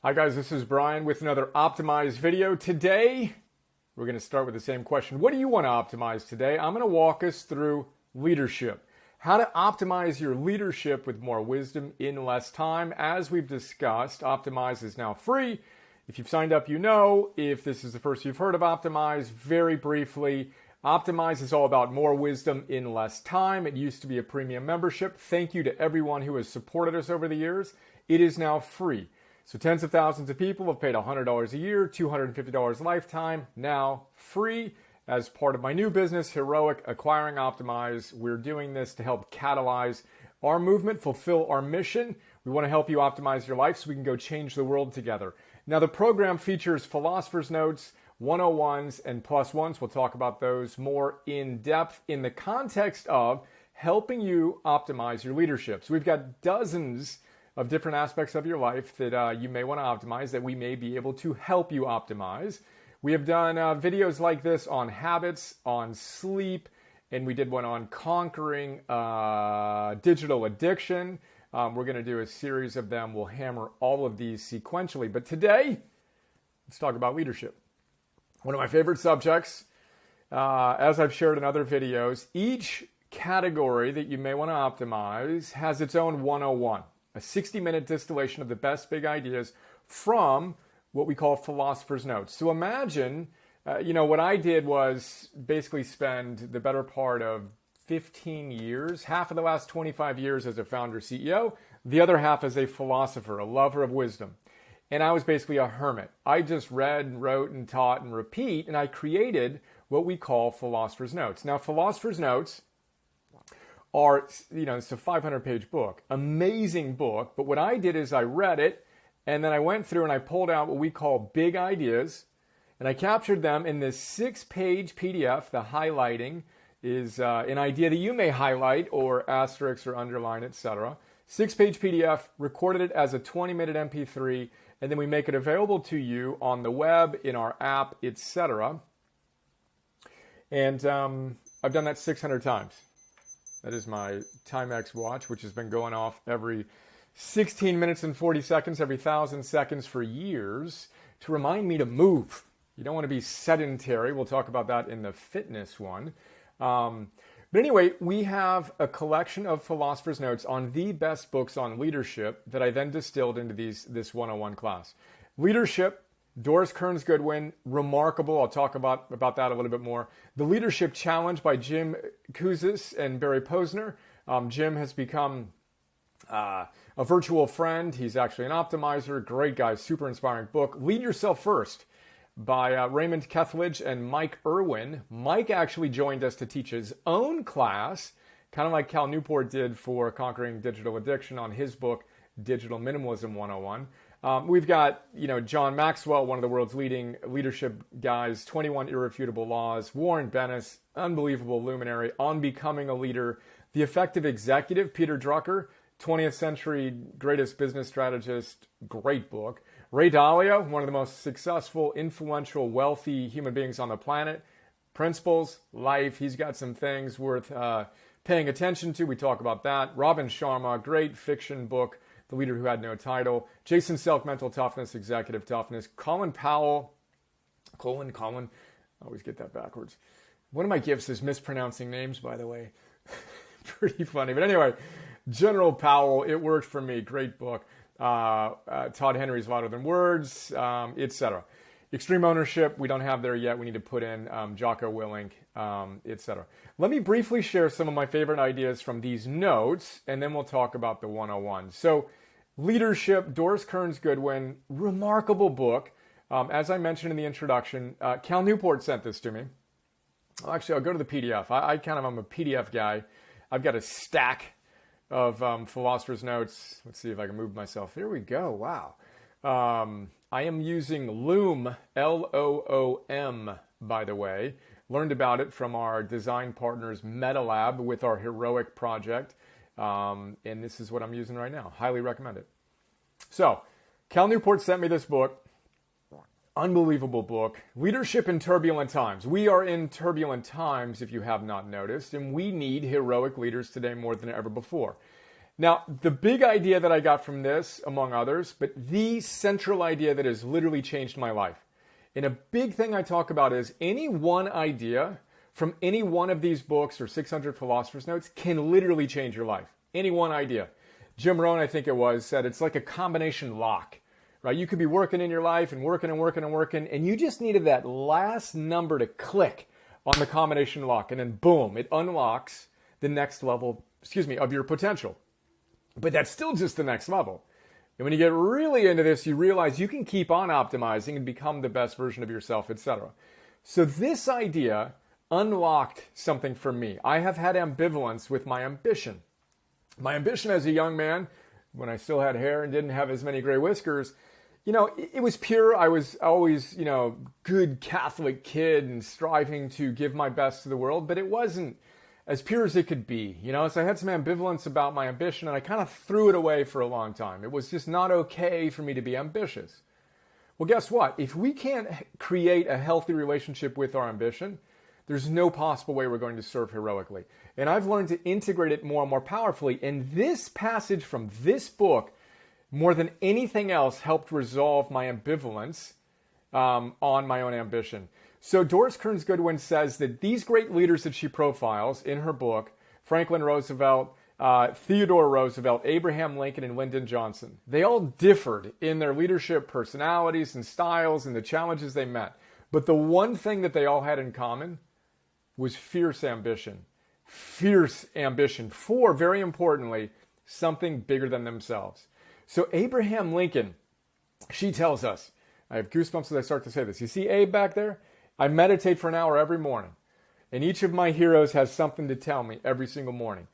Hi guys, this is Brian with another optimized video. Today, we're going to start with the same question. What do you want to optimize today? I'm going to walk us through leadership. How to optimize your leadership with more wisdom in less time. As we've discussed, Optimize is now free. If you've signed up, you know. If this is the first you've heard of Optimize, very briefly, Optimize is all about more wisdom in less time. It used to be a premium membership. Thank you to everyone who has supported us over the years. It is now free. So tens of thousands of people have paid $100 a year, $250 lifetime, now free. As part of my new business, Heroic Acquiring Optimize, we're doing this to help catalyze our movement, fulfill our mission. We want to help you optimize your life so we can go change the world together. Now, the program features Philosophers Notes, 101s, and plus ones. We'll talk about those more in depth in the context of helping you optimize your leadership. So we've got dozens of different aspects of your life that you may want to optimize, that we may be able to help you optimize. We have done videos like this on habits, on sleep, and we did one on conquering digital addiction. We're going to do a series of them. We'll hammer all of these sequentially. But today, let's talk about leadership. One of my favorite subjects, as I've shared in other videos, each category that you may want to optimize has its own 101. A 60-minute distillation of the best big ideas from what we call Philosophers Notes. So imagine, what I did was basically spend the better part of 15 years, half of the last 25 years as a founder CEO, the other half as a philosopher, a lover of wisdom. And I was basically a hermit. I just read and wrote and taught and repeat, and I created what we call Philosophers Notes. Now, Philosophers Notes are, it's a 500-page book, amazing book. But what I did is I read it, and then I went through and I pulled out what we call big ideas, and I captured them in this 6-page PDF. The highlighting is an idea that you may highlight or asterisk or underline, etc. 6-page PDF, recorded it as a 20-minute MP3, and then we make it available to you on the web, in our app, etc. And I've done that 600 times. That is my Timex watch, which has been going off every 16 minutes and 40 seconds, every 1,000 seconds for years to remind me to move. You don't want to be sedentary. We'll talk about that in the fitness one. But anyway, we have a collection of Philosophers Notes on the best books on leadership that I then distilled into this 101 class. Leadership, Doris Kearns Goodwin, remarkable. I'll talk about that a little bit more. The Leadership Challenge by Jim Kouzes and Barry Posner. Jim has become a virtual friend. He's actually an optimizer. Great guy, super inspiring book. Lead Yourself First by Raymond Kethledge and Mike Irwin. Mike actually joined us to teach his own class, kind of like Cal Newport did for Conquering Digital Addiction on his book, Digital Minimalism 101. We've got, John Maxwell, one of the world's leading leadership guys, 21 Irrefutable Laws, Warren Bennis, unbelievable luminary on becoming a leader, The Effective Executive, Peter Drucker, 20th century greatest business strategist, great book. Ray Dalio, one of the most successful, influential, wealthy human beings on the planet, Principles, Life, he's got some things worth paying attention to. We talk about that. Robin Sharma, great fiction book, The Leader Who Had No Title. Jason Selk, Mental Toughness, Executive Toughness. Colin Powell, Colin, I always get that backwards. One of my gifts is mispronouncing names, by the way. Pretty funny. But anyway, General Powell, it worked for me. Great book. Todd Henry's Louder Than Words, etc. Extreme Ownership, we don't have there yet. We need to put in Jocko Willink, etc. Let me briefly share some of my favorite ideas from these notes, and then we'll talk about the 101. So, Leadership, Doris Kearns Goodwin, remarkable book. As I mentioned in the introduction, Cal Newport sent this to me. Actually, I'll go to the PDF. I'm a PDF guy. I've got a stack of Philosopher's Notes. Let's see if I can move myself. There we go. Wow. I am using Loom, Loom, by the way. Learned about it from our design partners, MetaLab, with our Heroic project. And this is what I'm using right now. Highly recommend it. So, Cal Newport sent me this book. Unbelievable book. Leadership in Turbulent Times. We are in turbulent times, if you have not noticed, and we need heroic leaders today more than ever before. Now, the big idea that I got from this, among others, but the central idea that has literally changed my life. And a big thing I talk about is any one idea from any one of these books or 600 Philosophers Notes can literally change your life. Any one idea. Jim Rohn, I think it was, said it's like a combination lock, right? You could be working in your life and working and working and working, and you just needed that last number to click on the combination lock, and then boom, it unlocks the next level, of your potential. But that's still just the next level. And when you get really into this, you realize you can keep on optimizing and become the best version of yourself, etc. So this idea unlocked something for me. I have had ambivalence with my ambition. My ambition as a young man, when I still had hair and didn't have as many gray whiskers, it was pure. I was always, good Catholic kid and striving to give my best to the world, but it wasn't as pure as it could be, So I had some ambivalence about my ambition, and I kind of threw it away for a long time. It was just not okay for me to be ambitious. Well, guess what? If we can't create a healthy relationship with our ambition, there's no possible way we're going to serve heroically. And I've learned to integrate it more and more powerfully. And this passage from this book, more than anything else, helped resolve my ambivalence on my own ambition. So Doris Kearns Goodwin says that these great leaders that she profiles in her book, Franklin Roosevelt, Theodore Roosevelt, Abraham Lincoln, and Lyndon Johnson, they all differed in their leadership personalities and styles and the challenges they met. But the one thing that they all had in common was fierce ambition. Fierce ambition for, very importantly, something bigger than themselves. So Abraham Lincoln, she tells us, I have goosebumps as I start to say this. You see Abe back there? I meditate for an hour every morning. And each of my heroes has something to tell me every single morning.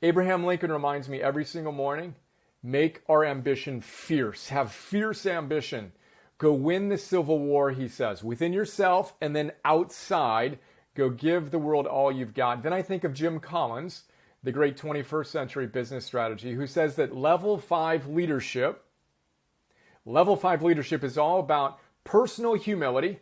Abraham Lincoln reminds me every single morning, make our ambition fierce. Have fierce ambition. Go win the Civil War, he says, within yourself and then outside. Go give the world all you've got. Then I think of Jim Collins, the great 21st century business strategy, who says that level 5 leadership is all about personal humility.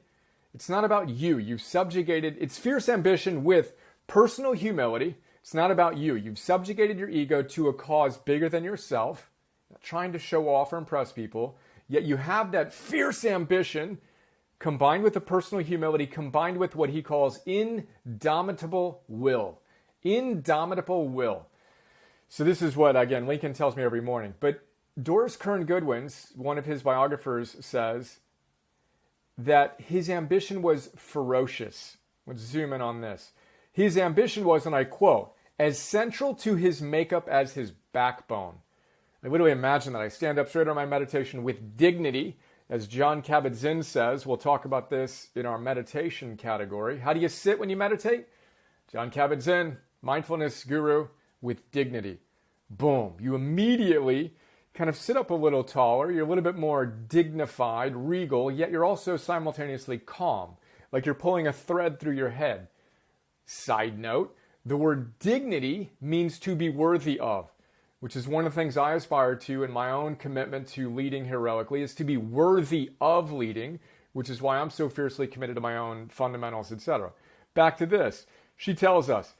It's not about you. You've subjugated, it's fierce ambition with personal humility. It's not about you. You've subjugated your ego to a cause bigger than yourself, not trying to show off or impress people, yet you have that fierce ambition combined with the personal humility, combined with what he calls indomitable will. Indomitable will. So this is what, again, Lincoln tells me every morning. But Doris Kearns Goodwin, one of his biographers, says that his ambition was ferocious. Let's zoom in on this. His ambition was, and I quote, as central to his makeup as his backbone. I literally imagine that I stand up straight on my meditation with dignity. As Jon Kabat-Zinn says, we'll talk about this in our meditation category. How do you sit when you meditate? Jon Kabat-Zinn, mindfulness guru, with dignity. Boom. You immediately kind of sit up a little taller. You're a little bit more dignified, regal, yet you're also simultaneously calm, like you're pulling a thread through your head. Side note, the word dignity means to be worthy of, which is one of the things I aspire to in my own commitment to leading heroically, is to be worthy of leading, which is why I'm so fiercely committed to my own fundamentals, etc. Back to this. She tells us,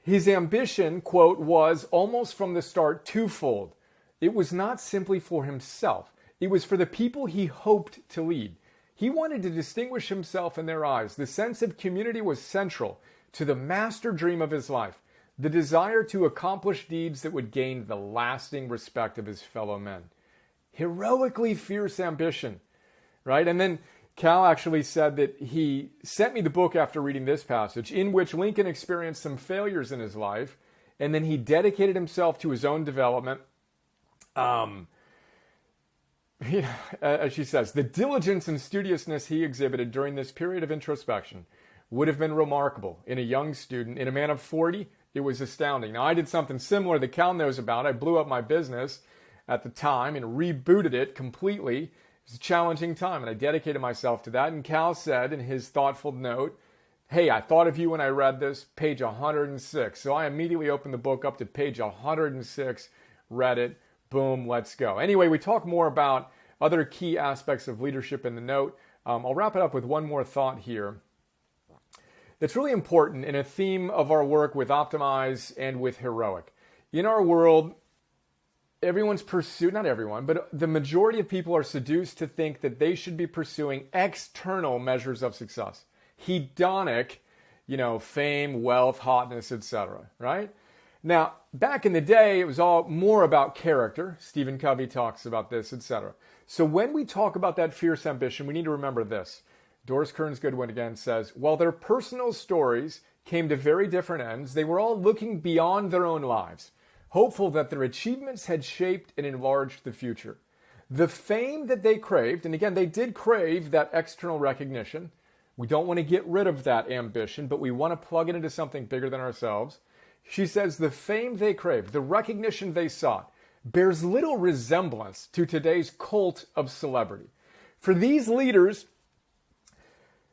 his ambition, quote, was almost from the start twofold. It was not simply for himself. It was for the people he hoped to lead. He wanted to distinguish himself in their eyes. The sense of community was central to the master dream of his life, the desire to accomplish deeds that would gain the lasting respect of his fellow men. Heroically fierce ambition, right? And then Cal actually said that he sent me the book after reading this passage, in which Lincoln experienced some failures in his life, and then he dedicated himself to his own development. As she says, the diligence and studiousness he exhibited during this period of introspection would have been remarkable in a young student. In a man of 40, it was astounding. Now, I did something similar that Cal knows about. I blew up my business at the time and rebooted it completely. It was a challenging time, and I dedicated myself to that. And Cal said in his thoughtful note, hey, I thought of you when I read this, page 106. So I immediately opened the book up to page 106, read it, boom, let's go. Anyway, we talk more about other key aspects of leadership in the note. I'll wrap it up with one more thought here that's really important in a theme of our work with Optimize and with Heroic. In our world, everyone's pursued, not everyone, but the majority of people are seduced to think that they should be pursuing external measures of success. Hedonic, fame, wealth, hotness, etc., right? Now, back in the day, it was all more about character. Stephen Covey talks about this, etc. So when we talk about that fierce ambition, we need to remember this. Doris Kearns Goodwin again says, while their personal stories came to very different ends, they were all looking beyond their own lives, hopeful that their achievements had shaped and enlarged the future. The fame that they craved, and again, they did crave that external recognition. We don't want to get rid of that ambition, but we want to plug it into something bigger than ourselves. She says the fame they craved, the recognition they sought, bears little resemblance to today's cult of celebrity. For these leaders,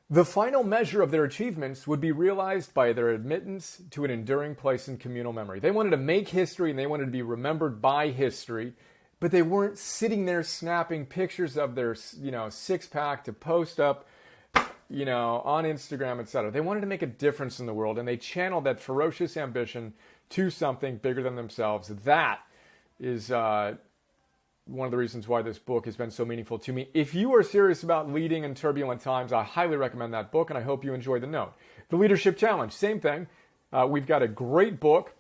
the final measure of their achievements would be realized by their admittance to an enduring place in communal memory. They wanted to make history and they wanted to be remembered by history, but they weren't sitting there snapping pictures of their, six-pack to post up, on Instagram, etc. They wanted to make a difference in the world, and they channeled that ferocious ambition to something bigger than themselves. That is one of the reasons why this book has been so meaningful to me. If you are serious about leading in turbulent times, I highly recommend that book, and I hope you enjoy the note. The Leadership Challenge, same thing. We've got a great book.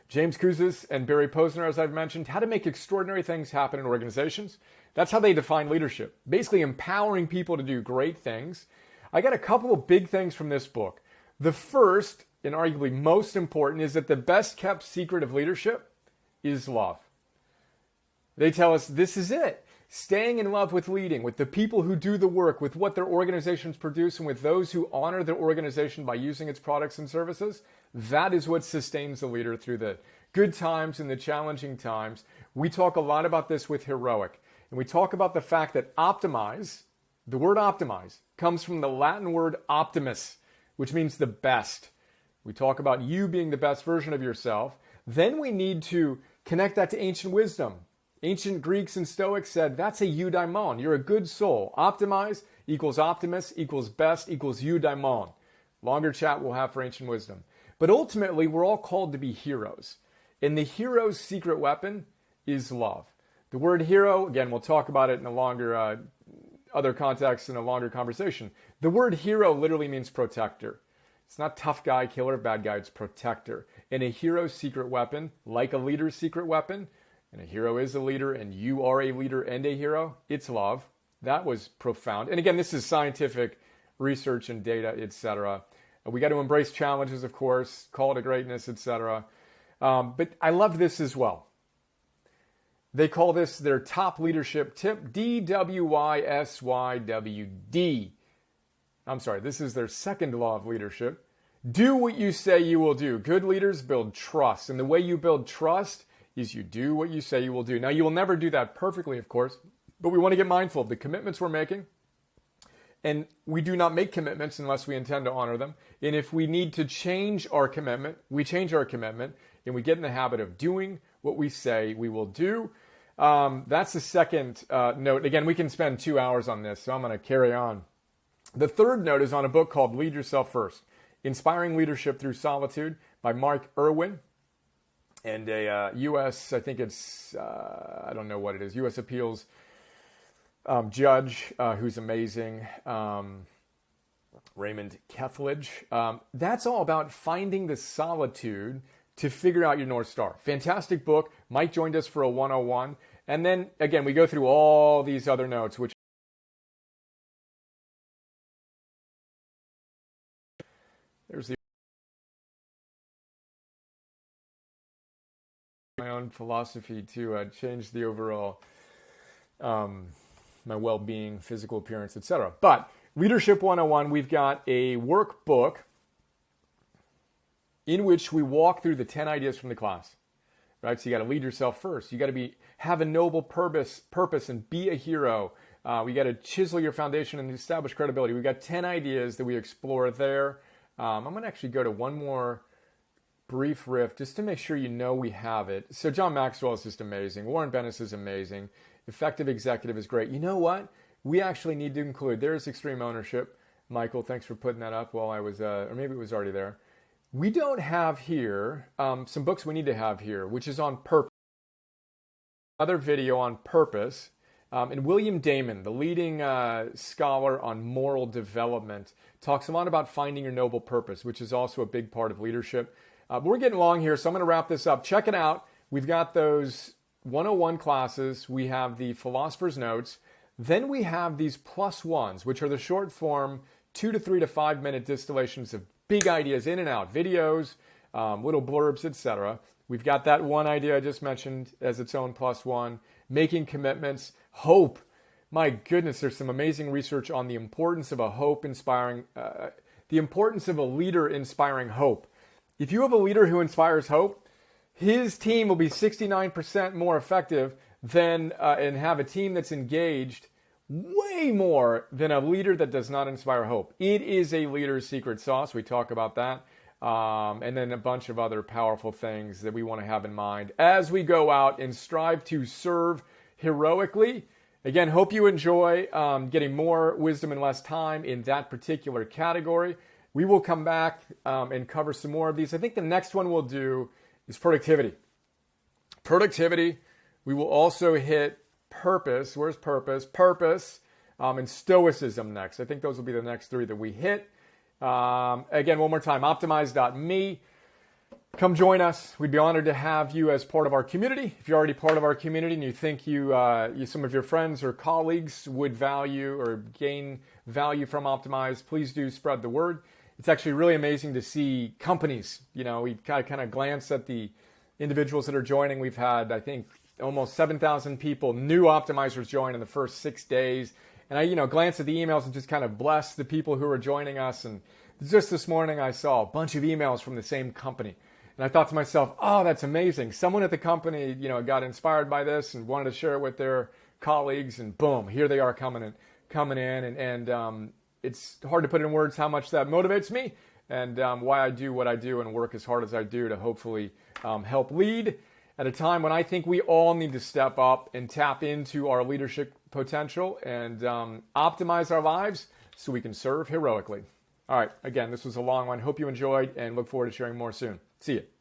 James Kouzes and Barry Posner, as I've mentioned, How to Make Extraordinary Things Happen in Organizations. That's how they define leadership, basically empowering people to do great things. I got a couple of big things from this book. The first, and arguably most important, is that the best kept secret of leadership is love. They tell us this is it. Staying in love with leading, with the people who do the work, with what their organizations produce, and with those who honor their organization by using its products and services, that is what sustains the leader through the good times and the challenging times. We talk a lot about this with Heroic. And we talk about the fact that optimize, the word optimize, comes from the Latin word optimus, which means the best. We talk about you being the best version of yourself. Then we need to connect that to ancient wisdom. Ancient Greeks and Stoics said, that's a eudaimon. You're a good soul. Optimize equals optimus equals best equals eudaimon. Longer chat we'll have for ancient wisdom. But ultimately, we're all called to be heroes. And the hero's secret weapon is love. The word hero, again, we'll talk about it in a longer, other context in a longer conversation. The word hero literally means protector. It's not tough guy, killer, bad guy, it's protector. And a hero's secret weapon, like a leader's secret weapon, and a hero is a leader, and you are a leader and a hero, it's love. That was profound. And again, this is scientific research and data, etc. We got to embrace challenges, of course, call to greatness, etc. But I love this as well. They call this their top leadership tip, DWYSYWD. I'm sorry, this is their second law of leadership. Do what you say you will do. Good leaders build trust. And the way you build trust is you do what you say you will do. Now, you will never do that perfectly, of course, but we want to get mindful of the commitments we're making. And we do not make commitments unless we intend to honor them. And if we need to change our commitment, we change our commitment, and we get in the habit of doing what we say we will do. That's the second note. Again, we can spend 2 hours on this, so I'm going to carry on. The third note is on a book called Lead Yourself First, Inspiring Leadership Through Solitude by Mark Irwin, and a U.S., I think it's, I don't know what it is, U.S. Appeals judge who's amazing, Raymond Kethledge. That's all about finding the solitude to figure out your North Star. Fantastic book. Mike joined us for a 101. And then, again, we go through all these other notes, which there's my own philosophy to change the overall, my well-being, physical appearance, etc. But Leadership 101, we've got a workbook in which we walk through the 10 ideas from the class, right? So you got to lead yourself first. You got to have a noble purpose and be a hero. We got to chisel your foundation and establish credibility. We've got 10 ideas that we explore there. I'm going to actually go to one more brief riff just to make sure you know we have it. So John Maxwell is just amazing. Warren Bennis is amazing. Effective executive is great. You know what? We actually need to include, there's extreme ownership. Michael, thanks for putting that up while I was, or maybe it was already there. We don't have here some books we need to have here, which is on purpose. Another video on purpose. And William Damon, the leading scholar on moral development, talks a lot about finding your noble purpose, which is also a big part of leadership. But we're getting long here, so I'm going to wrap this up. Check it out. We've got those 101 classes. We have the Philosophers Notes. Then we have these plus ones, which are the short form 2 to 3 to 5 minute distillations of big ideas in and out, videos, little blurbs, etc. We've got that one idea I just mentioned as its own plus one, making commitments, hope. My goodness, there's some amazing research on the importance of the importance of a leader inspiring hope. If you have a leader who inspires hope, his team will be 69% more effective than and have a team that's engaged way more than a leader that does not inspire hope. It is a leader's secret sauce. We talk about that. And then a bunch of other powerful things that we want to have in mind as we go out and strive to serve heroically. Again, hope you enjoy getting more wisdom in less time in that particular category. We will come back and cover some more of these. I think the next one we'll do is productivity. Productivity. We will also hit purpose. Where's purpose? Purpose. And Stoicism next. I think those will be the next three that we hit. Again, one more time, optimize.me. Come join us. We'd be honored to have you as part of our community. If you're already part of our community and you think some of your friends or colleagues would value or gain value from Optimize, please do spread the word. It's actually really amazing to see companies. We kind of glance at the individuals that are joining. We've had, I think, almost 7,000 people, new optimizers join in the first 6 days. And I, glance at the emails and just kind of bless the people who are joining us. And just this morning, I saw a bunch of emails from the same company. And I thought to myself, oh, that's amazing. Someone at the company, got inspired by this and wanted to share it with their colleagues. And boom, here they are coming in. And it's hard to put in words how much that motivates me and why I do what I do and work as hard as I do to hopefully help lead at a time when I think we all need to step up and tap into our leadership potential and optimize our lives so we can serve heroically. All right, again, this was a long one. Hope you enjoyed and look forward to sharing more soon. See you.